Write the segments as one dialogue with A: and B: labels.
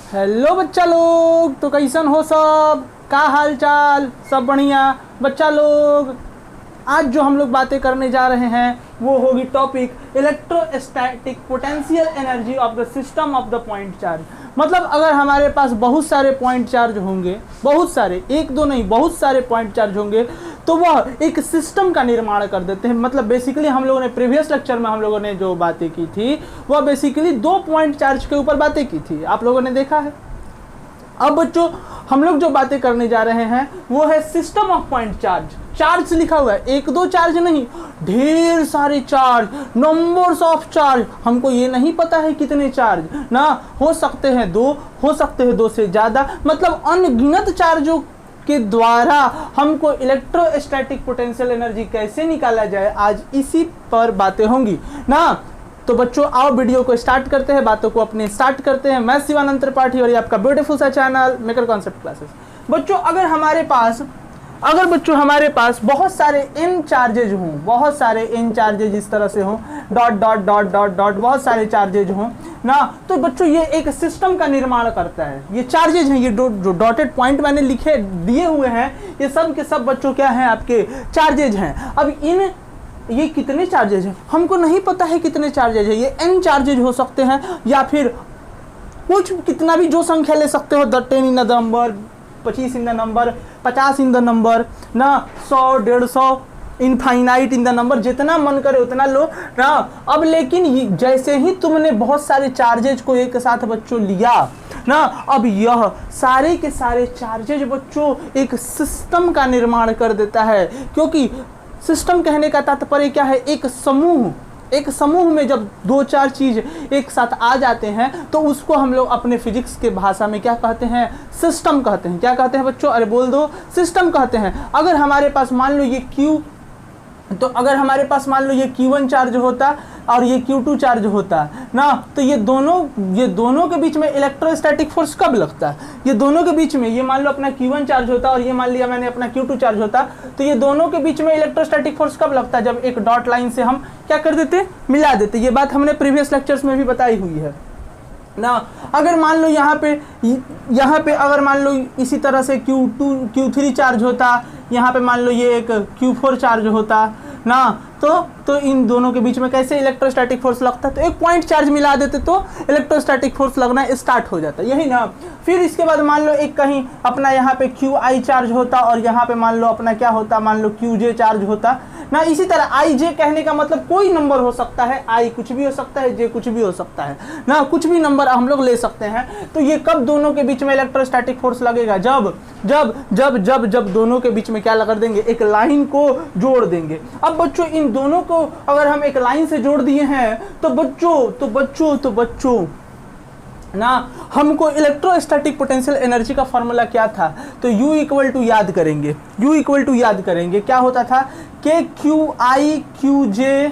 A: Hello बच्चा लोग, तो कैसन हो सब? का हाल चाल? सब बढ़िया बच्चा लोग। आज जो हम लोग बातें करने जा रहे हैं वो होगी topic electrostatic potential energy of the system of the point charge. मतलब अगर हमारे पास बहुत सारे पॉइंट चार्ज होंगे, बहुत सारे, एक दो नहीं बहुत सारे पॉइंट चार्ज होंगे, तो वह एक सिस्टम का निर्माण कर देते हैं। मतलब बेसिकली हम लोगों ने प्रीवियस लेक्चर में हम लोगों ने जो बातें की थी वह बेसिकली दो पॉइंट चार्ज के ऊपर बातें की थी, आप लोगों ने देखा है। अब बच्चों हम लोग जो बातें करने जा रहे हैं वो है system of point charge. Charge लिखा हुआ है, एक दो चार्ज नहीं, ढेर सारे चार्ज, नंबर्स ऑफ चार्ज। हमको ये नहीं पता है कितने चार्ज ना, हो सकते हैं दो, हो सकते हैं दो से ज्यादा, मतलब अनगिनत चार्जों के द्वारा हमको इलेक्ट्रोस्टैटिक पोटेंशियल एनर्जी कैसे निकाला जाए, आज इसी पर बातें होंगी ना। तो बच्चों आओ वीडियो को स्टार्ट करते हैं, बातों को अपने स्टार्ट करते हैं। मैं शिवानंद त्रिपाठी और ये आपका ब्यूटीफुल सा चैनल मेकर कॉन्सेप्ट क्लासेस। बच्चों अगर हमारे पास बहुत सारे n चार्जेज हों, बहुत सारे n चार्जेज इस तरह से हों, dot dot dot dot dot बहुत सारे चार्जेज हों ना, तो बच्चों ये एक सिस्टम का निर्माण करता है। ये चार्जेज हैं, ये जो डॉटेड पॉइंट मैंने लिखे दिए हुए हैं, ये सब के सब बच्चों क्या हैं, आपके चार्जेज हैं। अब ये कितने चार्जेज हैं हमको नहीं पता है कितने चार्जेज है। ये n चार्जेज हो सकते हैं या फिर कुछ कितना भी जो संख्या ले सकते हो, 10 in the number, 25 in the number, 50 in the number ना, 100, 150, इनफाइनाइट इन द नंबर, जितना मन करे उतना लो ना। अब लेकिन जैसे ही तुमने बहुत सारे चार्जेज को एक साथ बच्चों लिया ना, अब यह सारे के सारे चार्जेज बच्चों एक सिस्टम का निर्माण कर देता है। क्योंकि सिस्टम कहने का तात्पर्य क्या है, एक समूह में जब दो चार चीज एक साथ आ जाते हैं तो उसको हम लोग अपने फिजिक्स के भाषा में क्या कहते हैं, सिस्टम कहते हैं। क्या कहते हैं बच्चों? अरे बोल दो, सिस्टम कहते हैं। अगर हमारे पास मान लो ये Q1 चार्ज होता और ये Q2 चार्ज होता ना, तो ये दोनों के बीच में इलेक्ट्रोस्टैटिक फोर्स कब लगता है? ये दोनों के बीच में, ये मान लो अपना Q1 चार्ज होता और ये मान लिया मैंने अपना Q2 चार्ज होता, तो ये दोनों के बीच में इलेक्ट्रोस्टैटिक फोर्स कब लगता है? जब एक डॉट लाइन से हम क्या कर देते, मिला देते। ये बात हमने प्रीवियस लेक्चर्स में भी बताई हुई है ना। अगर मान लो यहाँ पे अगर मान लो इसी तरह से Q3 चार्ज होता, यहाँ पे मान लो ये एक Q4 चार्ज होता ना, तो इन दोनों के बीच में कैसे इलेक्ट्रोस्टैटिक फोर्स लगता है? तो एक पॉइंट चार्ज मिला देते तो इलेक्ट्रोस्टैटिक फोर्स लगना स्टार्ट हो जाता, यही ना। फिर इसके बाद मान लो एक कहीं अपना यहाँ पे QI चार्ज होता और यहाँ पे मान लो अपना क्या होता, मान लो QJ चार्ज होता ना। इसी तरह IJ कहने का मतलब कोई नंबर हो सकता है, I कुछ भी हो सकता है, J कुछ भी हो सकता है ना, कुछ भी नंबर हम लोग ले सकते हैं। तो ये कब दोनों के बीच में इलेक्ट्रोस्टैटिक फोर्स लगेगा? जब जब जब जब जब दोनों के बीच में क्या लगा देंगे, एक लाइन को जोड़ देंगे। अब बच्चों इन दोनों को अगर हम एक लाइन से जोड़ दिए हैं तो बच्चों ना, हमको इलेक्ट्रोस्टैटिक पोटेंशियल एनर्जी का फॉर्मूला क्या था? तो U इक्वल टू याद करेंगे, क्या होता था कि QI QJ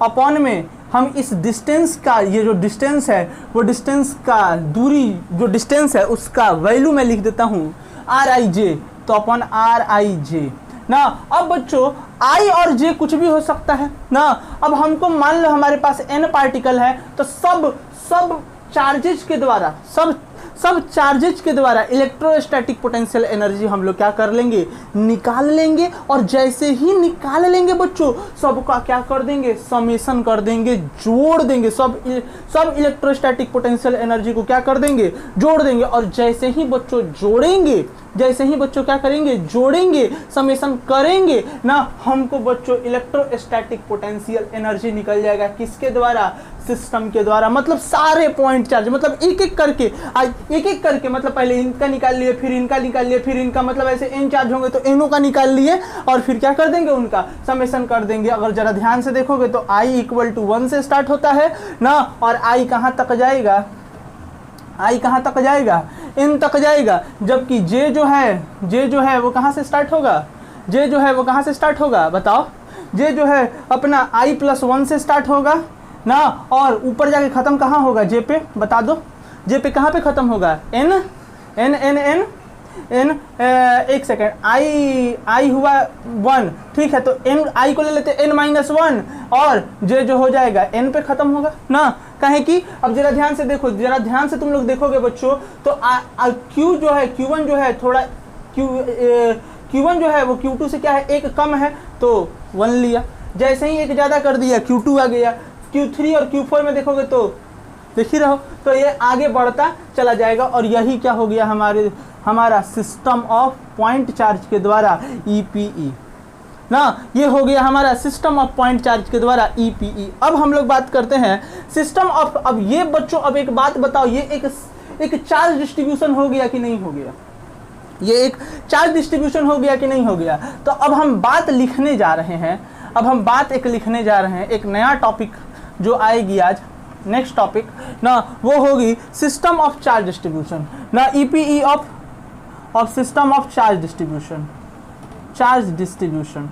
A: अपॉन में हम इस डिस्टेंस का, ये जो डिस्टेंस है वो डिस्टेंस का दूरी जो डिस्टेंस है उसका वैल्यू मैं लिख देता हूँ RIJ, तो अपॉन RIJ ना। अब बच्चों I और J कुछ भी हो सकता है ना। अब हमको मान लो हमारे पास n पार्टिकल है, तो सब चार्जेज के द्वारा इलेक्ट्रोस्टैटिक पोटेंशियल एनर्जी हम लोग क्या कर लेंगे, निकाल लेंगे। और जैसे ही निकाल लेंगे बच्चों, सबका क्या कर देंगे, समेशन कर देंगे, जोड़ देंगे। सब इलेक्ट्रोस्टैटिक पोटेंशियल एनर्जी को क्या कर देंगे, जोड़ देंगे। और जैसे ही बच्चों क्या करेंगे, जोड़ेंगे, समेशन करेंगे ना, हमको बच्चों इलेक्ट्रोस्टैटिक पोटेंशियल एनर्जी निकल जाएगा। किसके द्वारा? सिस्टम के द्वारा। मतलब सारे पॉइंट चार्ज, मतलब एक एक करके मतलब पहले इनका निकाल लिए, फिर इनका निकाल लिए, फिर इनका, मतलब ऐसे n चार्ज होंगे तो nों का निकाल लिए और फिर क्या कर देंगे, उनका समेशन कर देंगे। अगर जरा ध्यान से देखोगे तो I इक्वल टू 1 से स्टार्ट होता है ना, और I कहाँ तक जाएगा, n तक जाएगा। जबकि J जो है वो कहाँ से स्टार्ट होगा, बताओ? J जो है अपना I+1 से स्टार्ट होगा ना, और ऊपर जाके खत्म कहाँ होगा, J पे, बता दो J पे कहाँ पे खत्म होगा, n n एक सेकेंड i हुआ 1, ठीक है, तो n i को ले लेते n माइनस 1 और j जो हो जाएगा n पे खत्म होगा ना। कहें कि अब जरा ध्यान से देखो, जरा ध्यान से तुम लोग देखोगे बच्चों, तो q जो है q1 जो है थोड़ा q1 जो है वो q2 से क्या है, एक कम है तो 1 लिया, जैसे ही एक ज़्यादा कर दिया q2 आ गया। q3 और q4 में देखोगे तो देख ही रहो, तो ये आगे बढ़ता चला जाएगा और यही क्या हो गया हमारा सिस्टम ऑफ पॉइंट चार्ज के द्वारा EPE ना, ये हो गया हमारा सिस्टम ऑफ पॉइंट चार्ज के द्वारा EPE। अब हम लोग बात करते हैं सिस्टम ऑफ, अब ये बच्चों अब एक बात बताओ, ये एक चार्ज डिस्ट्रीब्यूशन हो गया कि नहीं हो गया, ये एक चार्ज डिस्ट्रीब्यूशन हो गया कि नहीं हो गया। तो अब हम बात लिखने जा रहे हैं, अब हम बात एक लिखने जा रहे हैं, एक नया टॉपिक जो आएगी आज, नेक्स्ट टॉपिक ना, वो होगी सिस्टम ऑफ चार्ज डिस्ट्रीब्यूशन ना, EPE of system of charge distribution, charge distribution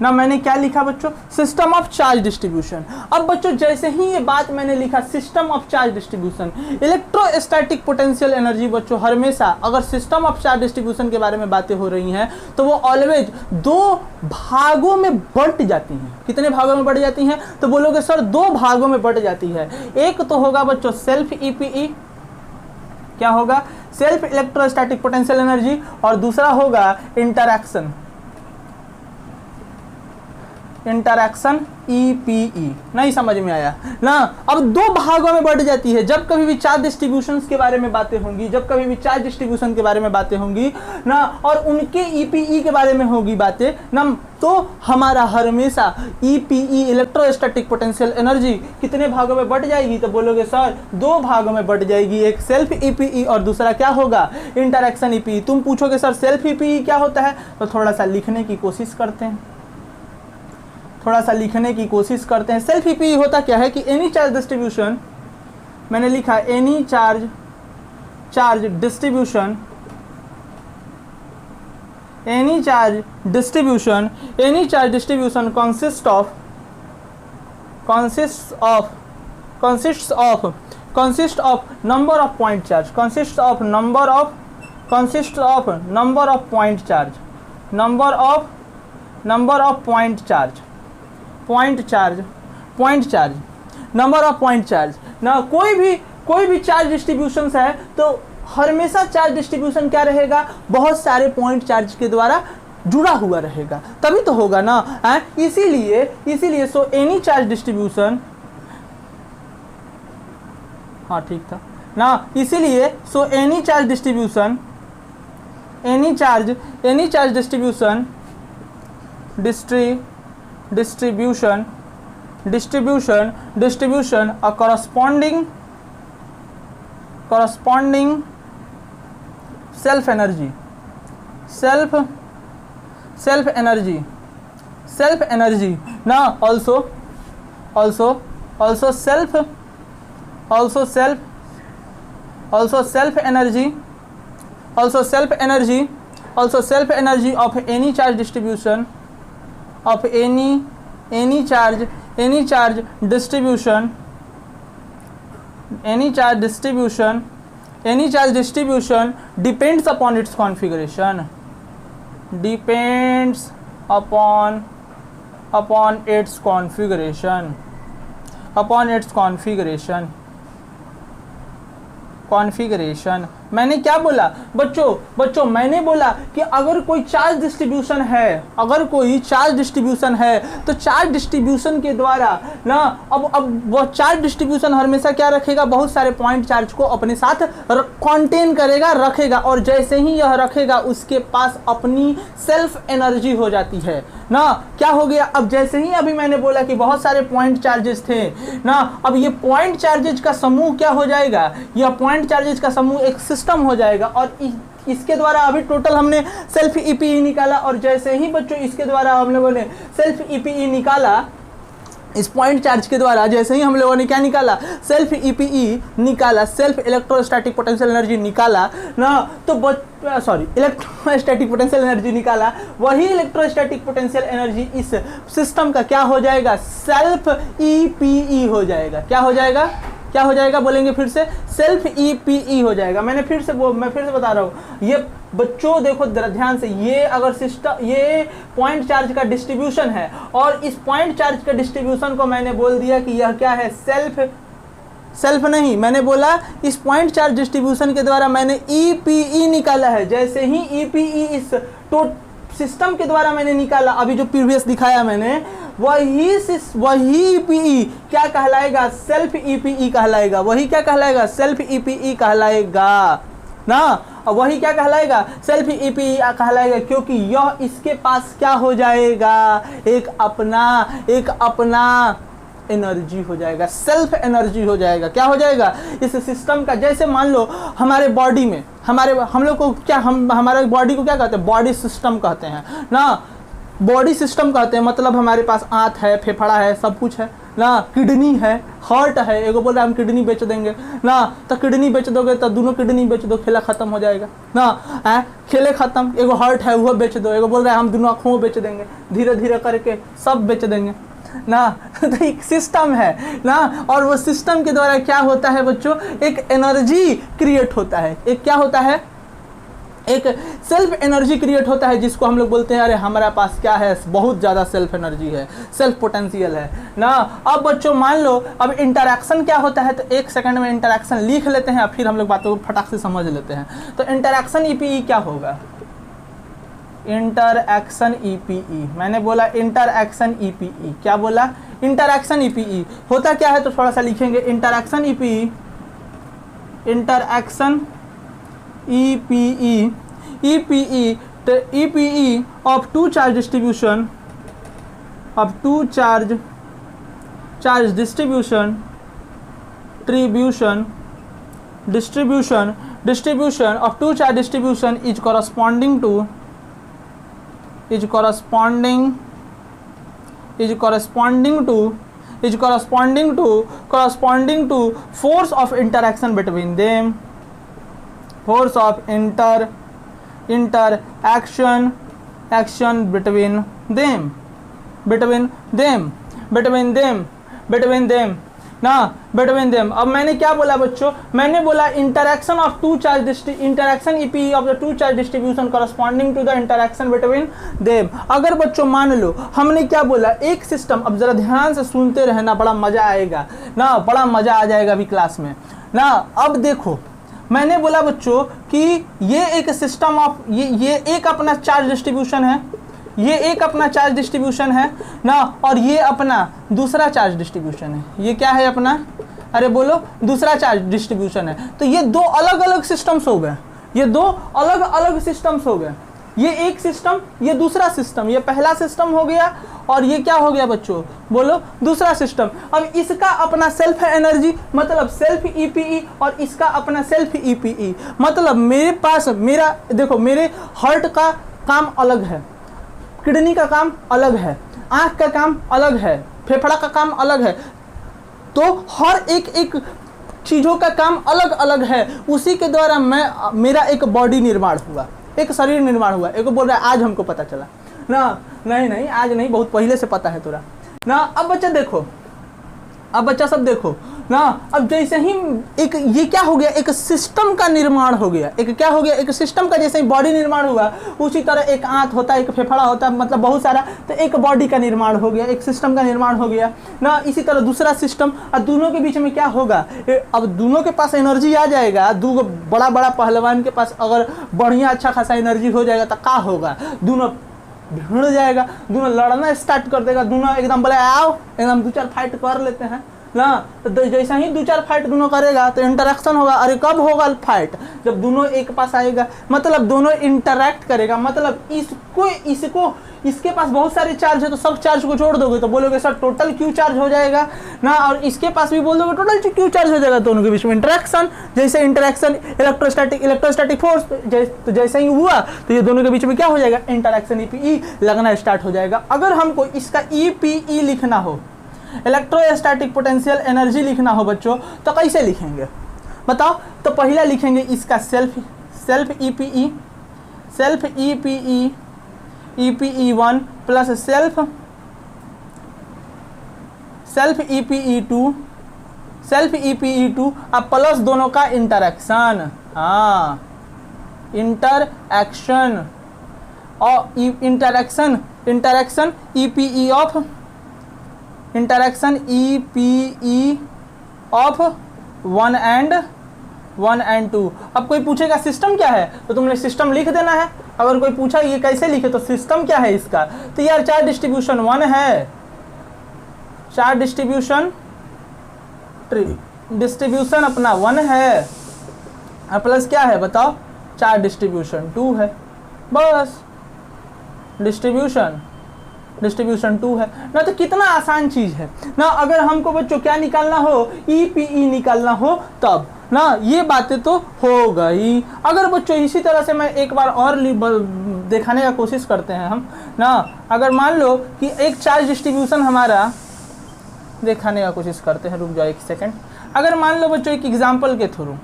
A: ना। मैंने क्या लिखा बच्चों, सिस्टम ऑफ चार्ज डिस्ट्रीब्यूशन। अब बच्चों जैसे ही ये बात मैंने लिखा system of charge distribution, electrostatic potential energy बच्चों हमेशा अगर सिस्टम ऑफ चार्ज डिस्ट्रीब्यूशन के बारे में बातें हो रही हैं तो वो ऑलवेज 2 भागों में बंट जाती हैं। कितने भागों में बढ़ जाती हैं, तो बोलोगे सर 2 भागों में बढ़ जाती है। एक तो होगा बच्चों सेल्फ EPE, क्या होगा, सेल्फ इलेक्ट्रोस्टैटिक पोटेंशियल एनर्जी, और दूसरा होगा इंटरैक्शन EPE। नहीं समझ में आया ना। अब 2 भागों में बढ़ जाती है। जब कभी भी चार्ज डिस्ट्रीब्यूशंस के बारे में बातें होंगी, जब कभी भी चार्ज डिस्ट्रीब्यूशन के बारे में बातें होंगी ना, और उनके EPE के बारे में होगी बातें ना, तो हमारा हमेशा EPE इलेक्ट्रोस्टैटिक पोटेंशियल एनर्जी कितने भागों में बढ़ जाएगी, तो बोलोगे सर 2 भागों में बढ़ जाएगी, एक सेल्फ EPE और दूसरा क्या होगा, इंटरैक्शन EPE। तुम पूछोगे सर सेल्फ EPE क्या होता है, तो थोड़ा सा लिखने की कोशिश करते हैं, थोड़ा सा लिखने की कोशिश करते हैं। सेल्फ EPE होता क्या है कि एनी चार्ज डिस्ट्रीब्यूशन, मैंने लिखा any charge distribution, any charge distribution consists of number of point charge, consists of number of point charge, number of point charge, number of point charge ना। कोई भी charge distribution है तो हमेशा charge distribution क्या रहेगा, बहुत सारे पॉइंट चार्ज के द्वारा जुड़ा हुआ रहेगा, तभी तो होगा ना। इसीलिए सो एनी चार्ज डिस्ट्रीब्यूशन, हाँ ठीक था ना, इसीलिए so any charge distribution distribution a corresponding self energy now also self energy of any charge distribution, of any charge distribution depends upon its configuration, configuration. मैंने क्या बोला बच्चों मैंने बोला कि अगर कोई चार्ज डिस्ट्रीब्यूशन है तो चार्ज डिस्ट्रीब्यूशन के द्वारा ना, अब वो चार्ज डिस्ट्रीब्यूशन हमेशा क्या रखेगा, बहुत सारे पॉइंट चार्ज को अपने साथ कंटेन करेगा, रखेगा, और जैसे ही यह रखेगा उसके पास अपनी सेल्फ एनर्जी हो जाती है ना। क्या हो गया, अब जैसे ही अभी मैंने बोला कि बहुत सारे पॉइंट चार्जेस थे ना, अब ये पॉइंट चार्जेस का समूह क्या हो जाएगा, यह पॉइंट चार्जेस का समूह एक सिस्टम हो जाएगा, और इसके द्वारा अभी टोटल हमने सेल्फ EPE निकाला, और जैसे ही बच्चों इसके द्वारा हम लोगों ने सेल्फ EPE निकाला, इस पॉइंट चार्ज के द्वारा जैसे ही हम लोगों ने क्या निकाला, सेल्फ EPE निकाला, सेल्फ इलेक्ट्रोस्टैटिक पोटेंशियल एनर्जी निकाला ना, तो इलेक्ट्रोस्टैटिक पोटेंशियल एनर्जी निकाला, वही इलेक्ट्रोस्टैटिक पोटेंशियल एनर्जी इस सिस्टम का क्या हो जाएगा, सेल्फ EPE हो जाएगा। क्या हो जाएगा, क्या हो जाएगा, बोलेंगे फिर से, सेल्फ ईपीई हो जाएगा। मैं फिर से बता रहा हूँ, ये बच्चों देखो ध्यान से, ये अगर सिस्टम, ये पॉइंट चार्ज का डिस्ट्रीब्यूशन है और इस पॉइंट चार्ज का डिस्ट्रीब्यूशन को मैंने बोल दिया कि यह क्या है, सेल्फ नहीं, मैंने बोला इस पॉइंट चार्ज डिस्ट्रीब्यूशन के द्वारा मैंने ईपीई निकाला है। जैसे ही ईपीई इस सिस्टम के द्वारा मैंने निकाला, अभी जो प्रीवियस दिखाया मैंने, वही ईपीई क्या कहलाएगा, सेल्फ ईपीई कहलाएगा। वही क्या कहलाएगा, सेल्फ ईपीई कहलाएगा ना। वही क्या कहलाएगा, सेल्फ ईपीई कहलाएगा, क्योंकि यह इसके पास क्या हो जाएगा, एक अपना एनर्जी हो जाएगा, सेल्फ एनर्जी हो जाएगा। क्या हो जाएगा, इस सिस्टम का, जैसे मान लो हमारे बॉडी में, हम लोग को क्या, हमारे बॉडी को क्या कहते हैं, बॉडी सिस्टम कहते हैं ना, बॉडी सिस्टम कहते हैं। मतलब हमारे पास आंत है, फेफड़ा है, सब कुछ है ना, किडनी है, हार्ट है। एगो बोल रहा है हम किडनी बेच देंगे ना, तो किडनी बेच दोगे तो दोनों किडनी बेच दो, खेला खत्म हो जाएगा ना, खेले खत्म। एगो हार्ट है वो बेच दो, एगो बोल रहा है हम दोनों आँखों बेच देंगे, धीरे धीरे करके सब बेच देंगे ना। तो एक सिस्टम है ना, और वो सिस्टम के द्वारा क्या होता है बच्चों, एक एनर्जी क्रिएट होता है। एक क्या होता है, एक सेल्फ एनर्जी क्रिएट होता है, जिसको हम लोग बोलते हैं अरे हमारे पास क्या है, बहुत ज़्यादा सेल्फ एनर्जी है, सेल्फ पोटेंशियल है ना। अब बच्चों मान लो, अब इंटरैक्शन क्या होता है, तो एक सेकंड में इंटरैक्शन लिख लेते हैं, फिर हम लोग बातों को फटाक से समझ लेते हैं। तो इंटरैक्शन ईपीई क्या होगा, इंटरैक्शन ईपीई, मैंने बोला इंटरैक्शन ईपीई, क्या बोला, इंटरैक्शन ईपीई होता क्या है, तो थोड़ा सा लिखेंगे, interaction EPE, interaction EPE, EPE of two charge distribution, of two charge distribution, distribution of two charge distribution is corresponding to force of interaction between them, force of interaction between them ना, between them। अब मैंने क्या बोला बच्चों, मैंने बोला interaction of two charge, interaction EPE of the two charge distribution corresponding to the interaction between them. अगर बच्चों मान लो हमने क्या बोला, एक सिस्टम, अब जरा ध्यान से सुनते रहना, बड़ा मजा आएगा ना, बड़ा मजा आ जाएगा अभी क्लास में ना। अब देखो मैंने बोला बच्चों कि ये एक सिस्टम ऑफ, ये एक अपना चार्ज डिस्ट्रीब्यूशन है, ये एक अपना चार्ज डिस्ट्रीब्यूशन है ना, और ये अपना दूसरा चार्ज डिस्ट्रीब्यूशन है। ये क्या है अपना, अरे बोलो, दूसरा चार्ज डिस्ट्रीब्यूशन है। तो ये दो अलग अलग सिस्टम्स हो गए, ये दो अलग अलग सिस्टम्स हो गए। ये एक सिस्टम, ये दूसरा सिस्टम, ये पहला सिस्टम हो गया और ये क्या हो गया बच्चों, बोलो, दूसरा सिस्टम। अब इसका अपना सेल्फ एनर्जी मतलब सेल्फ ईपीई, और इसका अपना सेल्फ ईपीई। मतलब मेरे पास, मेरा देखो, मेरे हार्ट का काम अलग है, किडनी का काम अलग है, आँख का काम अलग है, फेफड़ा का काम अलग है। तो हर एक चीज़ों का काम अलग अलग है। उसी के द्वारा मेरा एक बॉडी निर्माण हुआ, एक शरीर निर्माण हुआ। एक बोल रहा है आज हमको पता चला ना, नहीं आज नहीं, बहुत पहले से पता है तोरा ना। अब बच्चा देखो, अब बच्चा सब देखो ना, अब जैसे ही एक ये क्या हो गया, एक सिस्टम का निर्माण हो गया। एक क्या हो गया, एक सिस्टम का, जैसे ही बॉडी निर्माण हुआ उसी तरह एक आंत होता है, एक फेफड़ा होता है, मतलब बहुत सारा, तो एक बॉडी का निर्माण हो गया, एक सिस्टम का निर्माण हो गया ना। इसी तरह दूसरा सिस्टम, और दोनों के बीच में क्या होगा, अब दोनों के पास एनर्जी आ जाएगा। दो बड़ा बड़ा पहलवान के पास अगर बढ़िया अच्छा खासा एनर्जी हो जाएगा तो क्या होगा, दोनों भिड़ जाएगा, दोनों लड़ना स्टार्ट कर देगा, दोनों एकदम बोले आओ, एकदम दो चार फाइट कर लेते हैं ना। तो जैसा ही दो चार फाइट दोनों करेगा तो इंटरेक्शन होगा। अरे कब होगा फाइट, जब दोनों एक पास आएगा, मतलब दोनों इंटरैक्ट करेगा। मतलब इसको इसके पास बहुत सारे चार्ज है, तो सब चार्ज को जोड़ दोगे तो बोलोगे सर टोटल क्यू चार्ज हो जाएगा ना, और इसके पास भी बोल दोगे टोटल क्यू चार्ज हो जाएगा। दोनों के बीच में इंटरेक्शन, जैसे इंटरेक्शन इलेक्ट्रोस्टैटिक फोर्स, तो जैसे ही हुआ तो ये दोनों के बीच में क्या हो जाएगा, इंटरेक्शन ईपीई लगना स्टार्ट हो जाएगा। अगर हमको इसका ईपीई लिखना हो, इलेक्ट्रोस्टैटिक पोटेंशियल एनर्जी लिखना हो बच्चों, तो कैसे लिखेंगे बताओ। तो पहला लिखेंगे इसका self EPE EP1 plus self EPE two self EPE2 अब प्लस दोनों का इंटरेक्शन, हाँ इंटरएक्शन और interaction EPE of interaction EPE of 1 and 2। अब कोई पूछेगा सिस्टम क्या है तो तुमने सिस्टम लिख देना है। अगर कोई पूछा ये कैसे लिखे तो सिस्टम क्या है इसका, तो यार चार्ज डिस्ट्रीब्यूशन 1 है, चार्ज डिस्ट्रीब्यूशन अपना 1 है और प्लस क्या है बताओ, चार्ज डिस्ट्रीब्यूशन 2 है, बस डिस्ट्रीब्यूशन 2 है ना। तो कितना आसान चीज है ना। अगर हमको बच्चों क्या निकालना हो, EPE निकालना हो तब ना, ये बातें तो हो गई। अगर बच्चों इसी तरह से मैं एक बार और दिखाने का कोशिश करते हैं हम ना। अगर मान लो कि एक चार्ज डिस्ट्रीब्यूशन हमारा दिखाने का कोशिश करते हैं, रुक जाओ एक सेकंड। अगर मान लो बच्चों एक एग्जांपल के थ्रू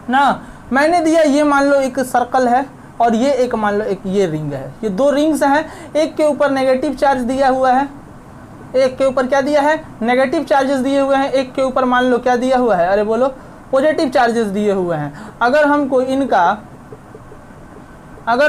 A: ना मैंने दिया, ये मान लो एक सर्कल है और ये एक मान लो एक ये रिंग है, ये 2 रिंग्स हैं, एक के ऊपर नेगेटिव चार्ज दिया हुआ है, एक के ऊपर क्या दिया है, नेगेटिव चार्जेस दिए हुए हैं, एक के ऊपर मान लो क्या दिया हुआ है, अरे बोलो पॉजिटिव चार्जेस दिए हुए हैं। अगर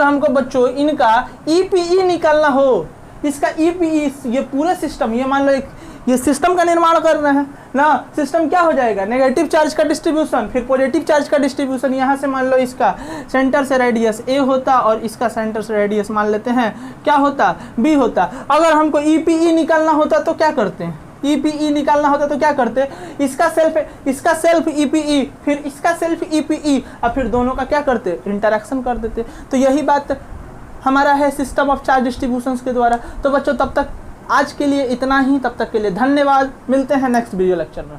A: हमको बच्चों इनका EPE निकालना हो, इसका EPE, ये पूरे सिस्टम, ये मान लो एक ये सिस्टम का निर्माण कर रहे हैं ना। सिस्टम क्या हो जाएगा, नेगेटिव चार्ज का डिस्ट्रीब्यूशन, फिर पॉजिटिव चार्ज का डिस्ट्रीब्यूशन। यहाँ से मान लो इसका सेंटर से रेडियस A होता और इसका सेंटर से रेडियस मान लेते हैं क्या होता, B होता। अगर हमको EPE निकालना होता तो क्या करते हैं, EPE निकालना होता तो क्या करते, इसका सेल्फ EPE, फिर इसका सेल्फ EPE और फिर दोनों का क्या करते, इंटरेक्शन कर देते। तो यही बात हमारा है सिस्टम ऑफ चार्ज डिस्ट्रीब्यूशंस के द्वारा। तो बच्चों तब तक आज के लिए इतना ही, तब तक के लिए धन्यवाद, मिलते हैं नेक्स्ट वीडियो लेक्चर में।